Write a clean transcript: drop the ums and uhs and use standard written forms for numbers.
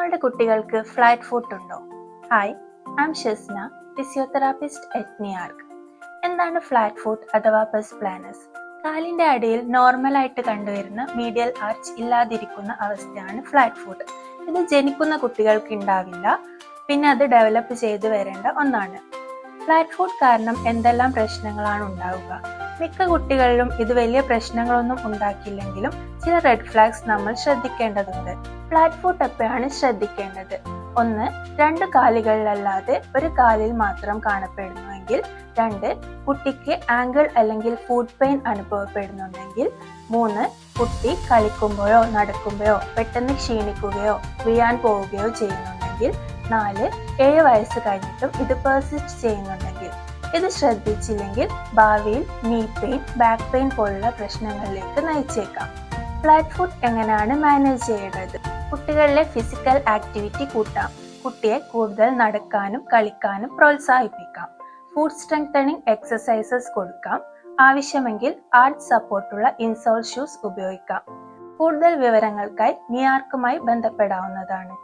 നിങ്ങളുടെ കുട്ടികൾക്ക് flat foot ഉണ്ടോ? Hi, I am Shasna, physiotherapist at NIARC. എന്താണ് ഫ്ലാറ്റ് ഫുട്ട് അഥവാ പസ് പ്ലാനസ്? കാലിന്റെ അടിയിൽ നോർമലായിട്ട് കണ്ടുവരുന്ന മീഡിയൽ ആർച്ച് ഇല്ലാതിരിക്കുന്ന അവസ്ഥയാണ് ഫ്ലാറ്റ് ഫുട്ട്. ഇത് ജനിക്കുന്ന കുട്ടികൾക്ക് ഉണ്ടാവില്ല, പിന്നെ അത് ഡെവലപ്പ് ചെയ്ത് വരേണ്ട ഒന്നാണ്. ഫ്ലാറ്റ് ഫുട്ട് കാരണം എന്തെല്ലാം പ്രശ്നങ്ങളാണ് ഉണ്ടാവുക? മിക്ക കുട്ടികളിലും ഇത് വലിയ പ്രശ്നങ്ങളൊന്നും ഉണ്ടാക്കില്ലെങ്കിലും ചില റെഡ് ഫ്ലാഗ്സ് നമ്മൾ ശ്രദ്ധിക്കേണ്ടതുണ്ട്. ഫ്ലാറ്റ് ഫുട്ട് എപ്പോഴാണ് ശ്രദ്ധിക്കേണ്ടത്? 1. 2 കാലുകളിലല്ലാതെ ഒരു കാലിൽ മാത്രം കാണപ്പെടുന്നുവെങ്കിൽ. 2. കുട്ടിക്ക് ആങ്കിൾ അല്ലെങ്കിൽ ഫുട്ട് പെയിൻ അനുഭവപ്പെടുന്നുണ്ടെങ്കിൽ. 3. കുട്ടി കളിക്കുമ്പോഴോ നടക്കുമ്പോഴോ പെട്ടെന്ന് ക്ഷീണിക്കുകയോ വീഴാൻ പോവുകയോ ചെയ്യുന്നുണ്ടെങ്കിൽ. 4. 7 വയസ്സ് കഴിഞ്ഞിട്ടും ഇത് പെർസിസ്റ്റ് ചെയ്യുന്നുണ്ടെങ്കിൽ. ഇത് ശ്രദ്ധിച്ചില്ലെങ്കിൽ ഭാവിയിൽ നീ പെയിൻ, ബാക്ക് പെയിൻ പോലുള്ള പ്രശ്നങ്ങളിലേക്ക് നയിച്ചേക്കാം. ഫ്ലാറ്റ് ഫുട്ട് എങ്ങനെയാണ് മാനേജ് ചെയ്യേണ്ടത്? കുട്ടികളിലെ ഫിസിക്കൽ ആക്ടിവിറ്റി കൂട്ടാം. കുട്ടിയെ കൂടുതൽ നടക്കാനും കളിക്കാനും പ്രോത്സാഹിപ്പിക്കാം. ഫുഡ് സ്ട്രെങ്തനിങ് എക്സസൈസസ് കൊടുക്കാം. ആവശ്യമെങ്കിൽ ആർച്ച് സപ്പോർട്ടുള്ള ഇൻസോൾ ഷൂസ് ഉപയോഗിക്കാം. കൂടുതൽ വിവരങ്ങൾക്കായി നിയാർക്കുമായി ബന്ധപ്പെടാവുന്നതാണ്.